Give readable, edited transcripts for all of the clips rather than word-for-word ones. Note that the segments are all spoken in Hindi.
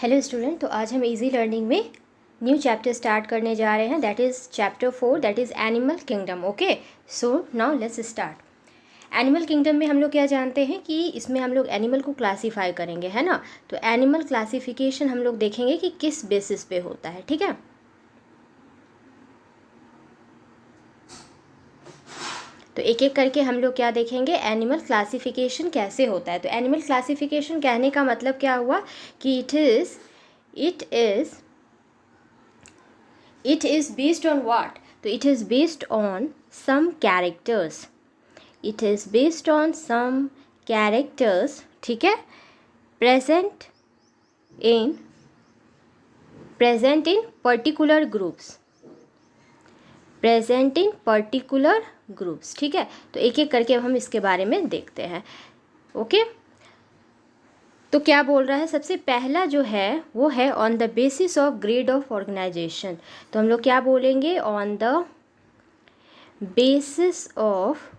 हेलो स्टूडेंट, तो आज हम इजी लर्निंग में न्यू चैप्टर स्टार्ट करने जा रहे हैं। That is chapter 4, that is animal kingdom. Okay, so now let's start. Animal kingdom में हम लोग क्या जानते हैं कि इसमें हम लोग एनिमल को क्लासीफाई करेंगे, है ना। तो एनिमल क्लासिफिकेशन हम लोग देखेंगे कि किस बेसिस पे होता है, ठीक है। तो एक एक करके हम लोग क्या देखेंगे, एनिमल क्लासिफिकेशन कैसे होता है। तो एनिमल क्लासिफिकेशन कहने का मतलब क्या हुआ कि it is based on what? तो it is based on some characters. It is based on some characters, ठीक है, present in particular groups, present in particular groups, ठीक है। तो एक एक करके हम इसके बारे में देखते हैं। ओके, तो क्या बोल रहा है, सबसे पहला जो है वो है on the basis of grade of organisation. तो हम लोग क्या बोलेंगे, on the basis of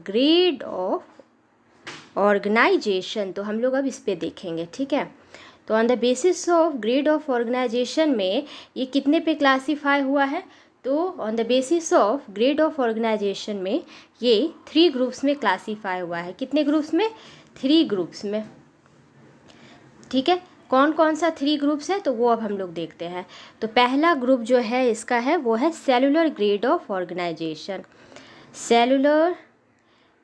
grade of organisation. तो हम लोग अब इस पे देखेंगे, ठीक है। तो on the basis of grade of organisation में ये कितने पे क्लासीफाई हुआ है, तो on the basis of grade of organisation में ये 3 ग्रुप्स में क्लासीफाई हुआ है। कितने ग्रुप्स में? 3 ग्रुप्स में, ठीक है। कौन कौन सा 3 ग्रुप्स है, तो वो अब हम लोग देखते हैं। तो पहला ग्रुप जो है इसका है वो है cellular grade of organisation. Cellular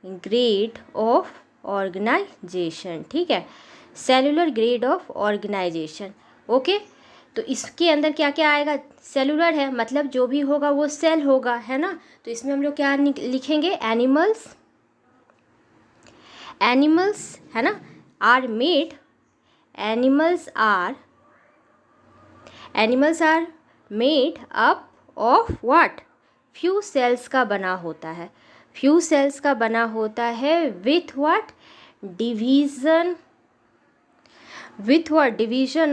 grade of organisation, ठीक है, cellular grade of organisation. Okay, तो इसके अंदर क्या क्या आएगा, सेलुलर है मतलब जो भी होगा वो सेल होगा, है ना। तो इसमें हम लोग क्या लिखेंगे, एनिमल्स है ना, are made, animals are made up of what? few cells का बना होता है, few cells का बना होता है with what? division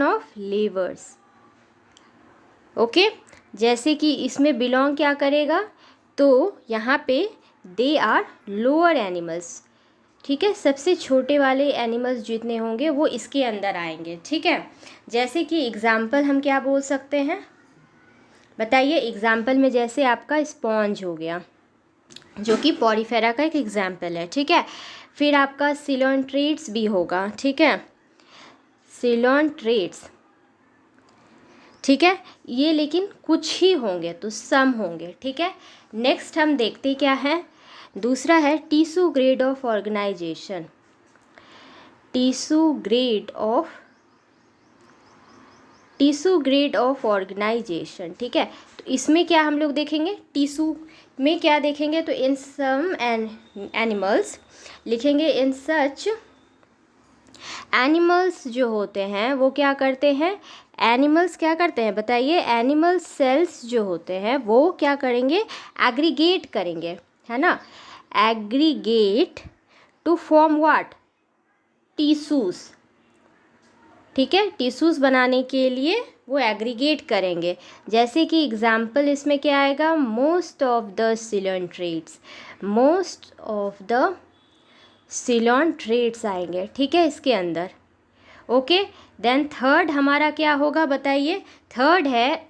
of levers। Okay, जैसे कि इसमें बिलोंग क्या करेगा, तो यहाँ पे दे आर लोअर एनिमल्स, ठीक है। सबसे छोटे वाले एनिमल्स जितने होंगे वो इसके अंदर आएंगे, ठीक है। जैसे कि एग्जाम्पल हम क्या बोल सकते हैं, बताइए। एग्जाम्पल में जैसे आपका स्पॉन्ज हो गया, जो कि पॉरीफेरा का एक एग्जाम्पल है, ठीक है। फिर आपका सिलोन्ट्रेट्स भी होगा, ठीक है, सिलोन्ट्रेट्स, ठीक है। ये लेकिन कुछ ही होंगे, तो सम होंगे, ठीक है। नेक्स्ट हम देखते क्या है, दूसरा है tissue grade of organisation. Tissue grade of organisation, ठीक है। तो इसमें क्या हम लोग देखेंगे, टिश्यू में क्या देखेंगे, तो इन सम एनिमल्स लिखेंगे, इन सच एनिमल्स जो होते हैं वो क्या करते हैं, एनिमल्स क्या करते हैं बताइए, एनिमल सेल्स जो होते हैं वो क्या करेंगे, एग्रीगेट करेंगे, है ना, aggregate to form what? Tissues, ठीक है। टिश्यूज बनाने के लिए वो एग्रीगेट करेंगे। जैसे कि एग्जाम्पल इसमें क्या आएगा, मोस्ट ऑफ द सिलोन्ट्रेट्स आएंगे, ठीक है, इसके अंदर। ओके, देन थर्ड हमारा क्या होगा बताइए, थर्ड है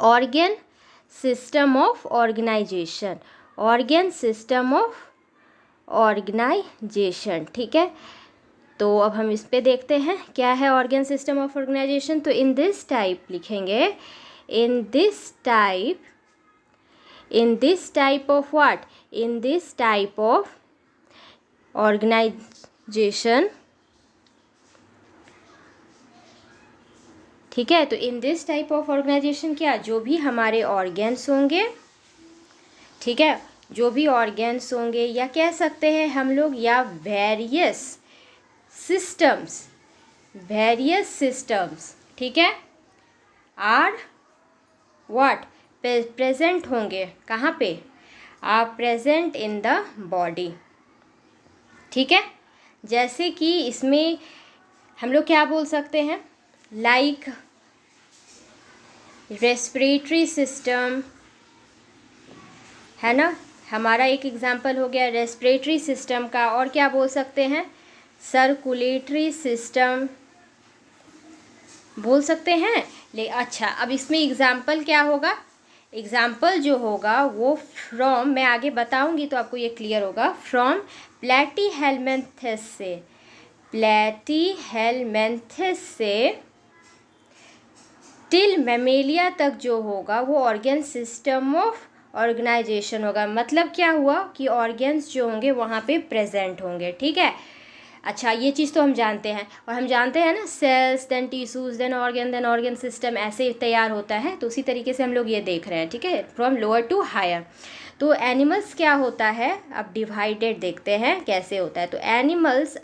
organ system of organisation, organ system of organisation, ठीक है। तो अब हम इस पे देखते हैं क्या है ऑर्गन सिस्टम ऑफ ऑर्गेनाइजेशन। तो इन दिस टाइप लिखेंगे, in this type of what, in this type of organisation, ठीक है। तो in this type of organisation क्या, जो भी हमारे ऑर्गेन्स होंगे, ठीक है, जो भी ऑर्गेन्स होंगे, या कह सकते हैं हम लोग, या वेरियस सिस्टम्स, ठीक है, आर व्हाट? प्रेजेंट होंगे, कहाँ पे? Are present in the body, ठीक है। जैसे कि इसमें हम लोग क्या बोल सकते हैं, लाइक रेस्पिरेटरी सिस्टम, है ना, हमारा एक एग्जाम्पल हो गया रेस्पिरेटरी सिस्टम का। और क्या बोल सकते हैं, सर्कुलेटरी सिस्टम, बोल सकते हैं। ले अच्छा, अब इसमें एग्जाम्पल क्या होगा? एग्जाम्पल जो होगा वो फ्रॉम, मैं आगे बताऊंगी तो आपको ये क्लियर होगा, फ्रॉम प्लेटीहेल्मिन्थेस से, प्लेटीहेल्मिन्थेस से टिल मेमेलिया तक जो होगा वो ऑर्गेन सिस्टम ऑफ ऑर्गेनाइजेशन होगा। मतलब क्या हुआ कि ऑर्गेन्स जो होंगे वहाँ पे प्रेजेंट होंगे, ठीक है। अच्छा, ये चीज़ तो हम जानते हैं, और हम जानते हैं ना cells then tissues then organ system ऐसे तैयार होता है। तो उसी तरीके से हम लोग ये देख रहे हैं, ठीक है, फ्रॉम लोअर टू हायर। तो एनिमल्स क्या होता है, अब डिवाइडेड देखते हैं कैसे होता है। तो एनिमल्स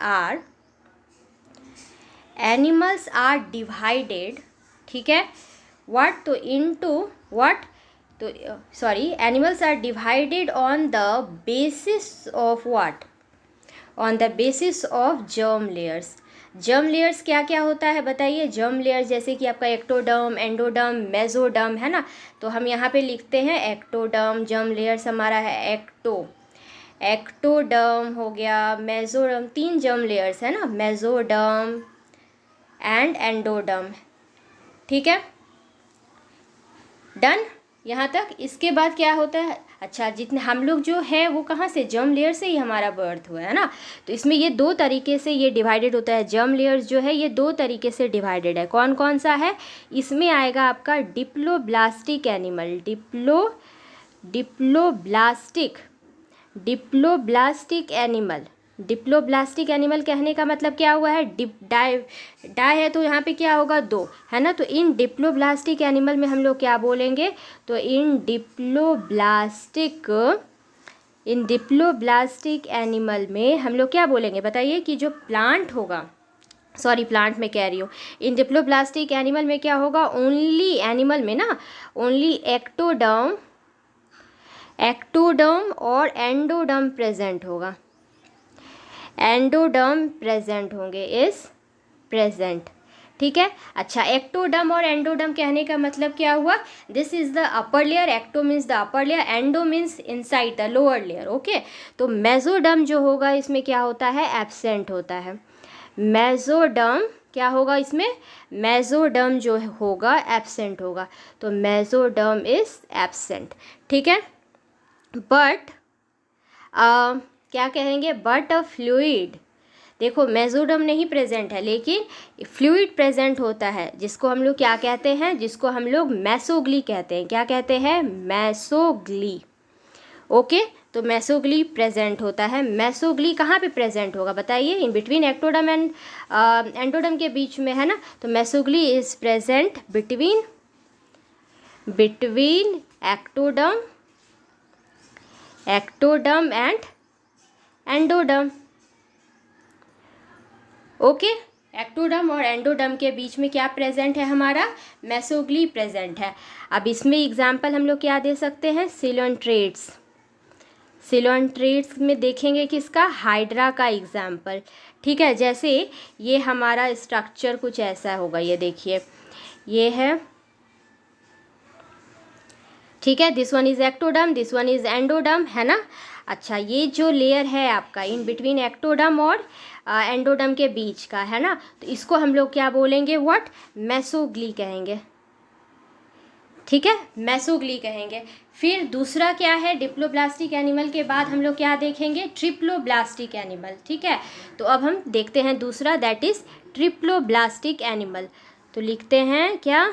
आर डिवाइडेड, ठीक है, व्हाट, तो इनटू व्हाट, तो sorry, animals are divided on the basis of what, on the basis of germ layers. Germ layers क्या क्या होता है बताइए? जर्म लेयर्स जैसे कि आपका एक्टोडर्म, एंडोडर्म, मेसोडर्म, है ना। तो हम यहाँ पे लिखते हैं एक्टोडर्म, जर्म लेयर्स हमारा है एक्टोडर्म हो गया, मेसोडर्म, 3 जर्म लेयर्स है ना, मेसोडर्म एंड एंडोडर्म, ठीक है, डन यहाँ तक। इसके बाद क्या होता है, अच्छा, जितने हम लोग जो है वो कहाँ से, जर्म लेयर से ही हमारा बर्थ हुआ है ना। तो इसमें ये 2 तरीके से ये डिवाइडेड होता है। जर्म लेयर्स जो है ये 2 तरीके से डिवाइडेड है। कौन कौन सा है? इसमें आएगा आपका diploblastic animal, diploblastic animal. Diploblastic animal कहने का मतलब क्या हुआ है, डाई है तो यहाँ पे क्या होगा, 2 है ना। तो इन डिप्लोब्लास्टिक एनिमल में हम लोग क्या बोलेंगे, तो इन डिप्लोब्लास्टिक एनिमल में हम लोग क्या बोलेंगे बताइए, कि जो प्लांट होगा, सॉरी प्लांट में कह रही हूँ, इन डिप्लोब्लास्टिक एनिमल में क्या होगा, ओनली एनिमल में ना, ओनली एक्टोडर्म और एंडोडर्म प्रेजेंट होगा, एंडोडर्म प्रेजेंट होंगे, इज प्रेजेंट, ठीक है। अच्छा, एक्टोडर्म और एंडोडर्म कहने का मतलब क्या हुआ, this is the upper layer, ecto means the upper layer, endo means inside the lower layer, okay. तो मेसोडर्म जो होगा इसमें क्या होता है, एब्सेंट होता है। मेसोडर्म क्या होगा इसमें, मेसोडर्म जो होगा एब्सेंट होगा, तो मेसोडर्म इज एब्सेंट, ठीक है। बट क्या कहेंगे, बट अ फ्लूइड, देखो मेसोडर्म नहीं प्रेजेंट है लेकिन फ्लूइड प्रेजेंट होता है, जिसको हम लोग क्या कहते हैं, जिसको हम लोग मेसोग्ली कहते हैं। क्या कहते हैं, मेसोग्ली, ओके। तो मेसोग्ली प्रेजेंट होता है। मेसोग्ली कहाँ पे प्रेजेंट होगा बताइए, in between ectoderm and endoderm के बीच में, है ना। तो mesoglea is present between ectoderm and endoderm, okay. Ectoderm और एंडोडर्म के बीच में क्या प्रेजेंट है, हमारा मेसोग्ली प्रेजेंट है। अब इसमें एग्जाम्पल हम लोग क्या दे सकते हैं, सिलोन्ट्रेट्स में देखेंगे किसका, हाइड्रा का एग्जाम्पल, ठीक है। जैसे ये हमारा स्ट्रक्चर कुछ ऐसा होगा, ये देखिए, ये है, ठीक है, this one is ectoderm, this one is endoderm, है ना। अच्छा, ये जो लेयर है आपका इन बिटवीन एक्टोडर्म और एंडोडर्म के बीच का, है ना, तो इसको हम लोग क्या बोलेंगे, व्हाट, मेसोग्ली कहेंगे, ठीक है, मेसोग्ली कहेंगे। फिर दूसरा क्या है, डिप्लोब्लास्टिक एनिमल के बाद हम लोग क्या देखेंगे, ट्रिप्लोब्लास्टिक एनिमल, ठीक है। तो अब हम देखते हैं दूसरा, दैट इज ट्रिप्लोब्लास्टिक एनिमल। तो लिखते हैं क्या,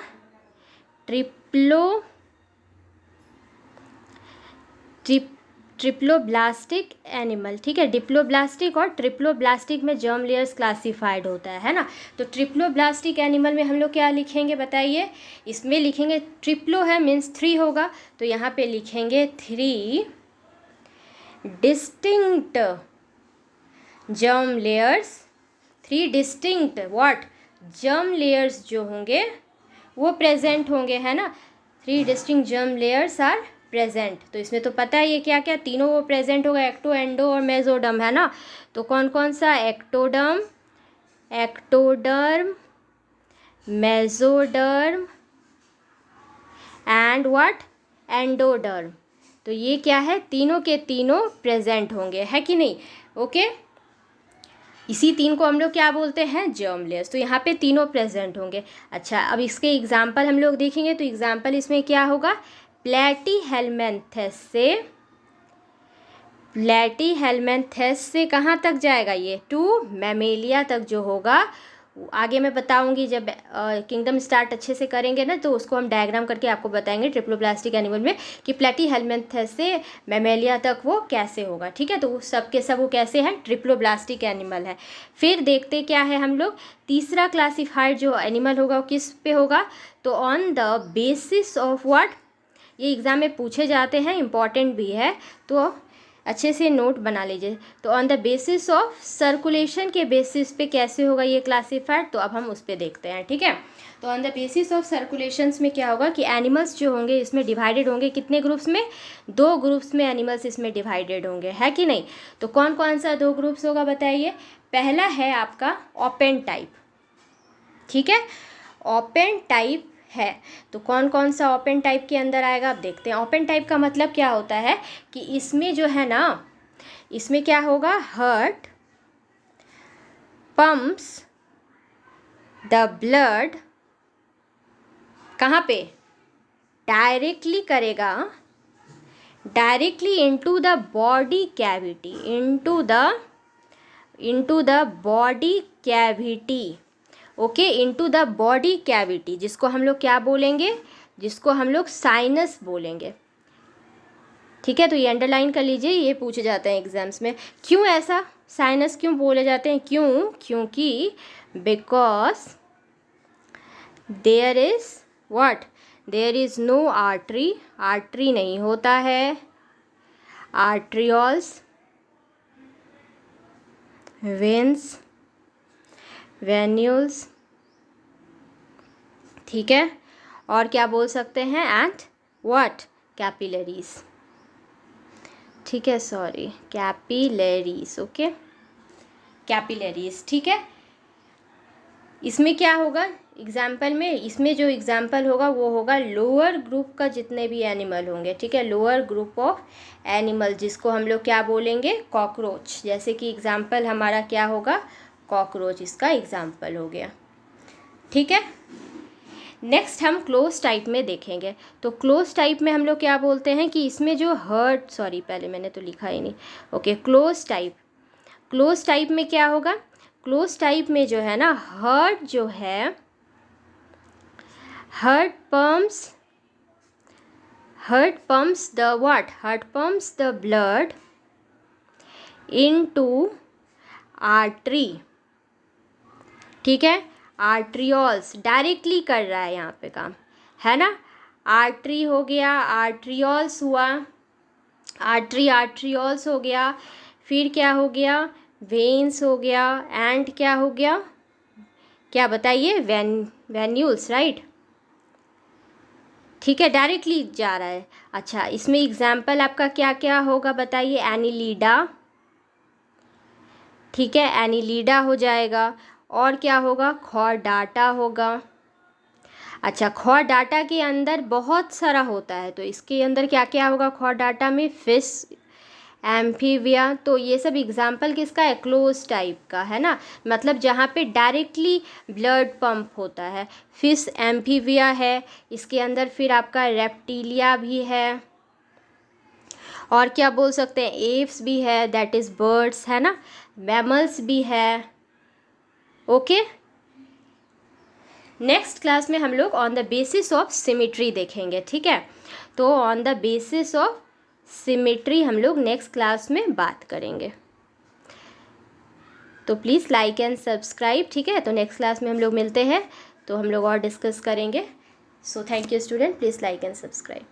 ट्रिप्लोब्लास्टिक एनिमल, ठीक है। डिप्लोब्लास्टिक और ट्रिप्लोब्लास्टिक में जर्म लेयर्स क्लासिफाइड होता है ना। तो ट्रिप्लोब्लास्टिक एनिमल में हम लोग क्या लिखेंगे बताइए, इसमें लिखेंगे, ट्रिप्लो है मीन्स 3 होगा, तो यहाँ पे लिखेंगे 3 distinct germ layers, 3 distinct what, germ layers जो होंगे वो प्रेजेंट होंगे, है ना। 3 distinct germ layers are present. तो इसमें तो पता है ये क्या क्या, तीनों वो प्रेजेंट होगा, एक्टो, एंडो और मेसोडर्म, है ना। तो कौन कौन सा, ectoderm, mesoderm and what, endoderm. तो ये क्या है, तीनों के तीनों प्रेजेंट होंगे, है कि नहीं, ओके। इसी तीन को हम लोग क्या बोलते हैं, जर्म लेयर्स। तो यहाँ पे तीनों प्रेजेंट होंगे। अच्छा, अब इसके एग्जाम्पल हम लोग देखेंगे। तो एग्जाम्पल इसमें क्या होगा, प्लेटीहेल्मिन्थेस से कहाँ तक जाएगा, ये टू मैमेलिया तक जो होगा। आगे मैं बताऊंगी जब किंगडम स्टार्ट अच्छे से करेंगे ना, तो उसको हम डायग्राम करके आपको बताएंगे ट्रिप्लोब्लास्टिक एनिमल में कि प्लेटीहेल्मिन्थेस से मैमेलिया तक वो कैसे होगा। ठीक है, तो वो सब के सब वो कैसे हैं, ट्रिप्लोब्लास्टिक एनिमल है। फिर देखते क्या है हम लोग, तीसरा क्लासिफाइड जो एनिमल होगा वो किस पे होगा, तो on the basis of what, ये एग्ज़ाम में पूछे जाते हैं, इंपॉर्टेंट भी है, तो अच्छे से नोट बना लीजिए। तो on the basis of circulation के बेसिस पे कैसे होगा ये क्लासिफाइड, तो अब हम उस पर देखते हैं। ठीक है, तो on the basis of circulations में क्या होगा कि एनिमल्स जो होंगे इसमें डिवाइडेड होंगे कितने ग्रुप्स में, 2 ग्रुप्स में एनिमल्स इसमें डिवाइडेड होंगे, है कि नहीं। तो कौन कौन सा 2 ग्रुप्स होगा बताइए। पहला है आपका ओपन टाइप। ठीक है, ओपन टाइप है। तो कौन कौन सा ओपन टाइप के अंदर आएगा, आप देखते हैं। ओपन टाइप का मतलब क्या होता है कि इसमें जो है ना, इसमें क्या होगा, हार्ट पंप्स द ब्लड कहाँ पे, डायरेक्टली करेगा, directly into the body cavity, into the body cavity. Okay, into the body cavity, जिसको हम लोग क्या बोलेंगे, जिसको हम लोग साइनस बोलेंगे। ठीक है, तो ये अंडरलाइन कर लीजिए, ये पूछे जाते हैं एग्जाम्स में। क्यों ऐसा साइनस क्यों बोले जाते हैं, क्यों, क्योंकि because there is what, there is no artery, artery नहीं होता है, आर्ट्रियोल्स, वेन्स, वेन्यूल्स, ठीक है, और क्या बोल सकते हैं, एंड व्हाट, कैपिलरीज। ठीक है, सॉरी, कैपिलरीज। Okay, capillaries. ठीक है, इसमें क्या होगा एग्जाम्पल में, इसमें जो एग्जाम्पल होगा वो होगा लोअर ग्रुप का जितने भी एनिमल होंगे। ठीक है, लोअर ग्रुप ऑफ एनिमल, जिसको हम लोग क्या बोलेंगे, कॉकरोच। जैसे कि एग्जाम्पल हमारा क्या होगा, कॉकरोच, इसका एग्जाम्पल हो गया। ठीक है, नेक्स्ट हम क्लोज टाइप में देखेंगे। तो क्लोज टाइप में हम लोग क्या बोलते हैं कि इसमें जो हर्ट, सॉरी पहले मैंने तो लिखा ही नहीं। Okay, close type, close type में क्या होगा, क्लोज टाइप में जो है ना, हर्ट जो है, heart pumps the what, heart pumps the blood into artery. ठीक है, आर्ट्रियोल्स, डायरेक्टली कर रहा है यहाँ पे काम, है ना। आर्टरी हो गया, आर्ट्रियोल्स हुआ, आर्टरी आर्ट्रियोल्स हो गया, फिर क्या हो गया, वेन्स हो गया, एंड क्या हो गया, क्या बताइए, वेन्यूल्स, राइट। ठीक है, डायरेक्टली जा रहा है। अच्छा, इसमें एग्जाम्पल आपका क्या क्या होगा बताइए, एनिलीडा। ठीक है, एनिलीडा हो जाएगा, और क्या होगा, खॉर्डाटा होगा। अच्छा, खॉर्डाटा के अंदर बहुत सारा होता है, तो इसके अंदर क्या क्या होगा, खॉर्डाटा में फिश, एम्फीबिया। तो ये सब एग्जाम्पल किसका है, क्लोज टाइप का, है ना, मतलब जहाँ पे डायरेक्टली ब्लड पंप होता है। फिश, एम्फीबिया है इसके अंदर, फिर आपका रेप्टिलिया भी है, और क्या बोल सकते हैं, एव्स भी है, दैट इज़ बर्ड्स, है ना, मैमल्स भी है। ओके, नेक्स्ट क्लास में हम लोग on the basis of symmetry देखेंगे। ठीक है, तो on the basis of symmetry हम लोग नेक्स्ट क्लास में बात करेंगे। तो प्लीज़ लाइक एंड सब्सक्राइब। ठीक है, तो नेक्स्ट क्लास में हम लोग मिलते हैं, तो हम लोग और डिस्कस करेंगे। So thank you student, please like and subscribe.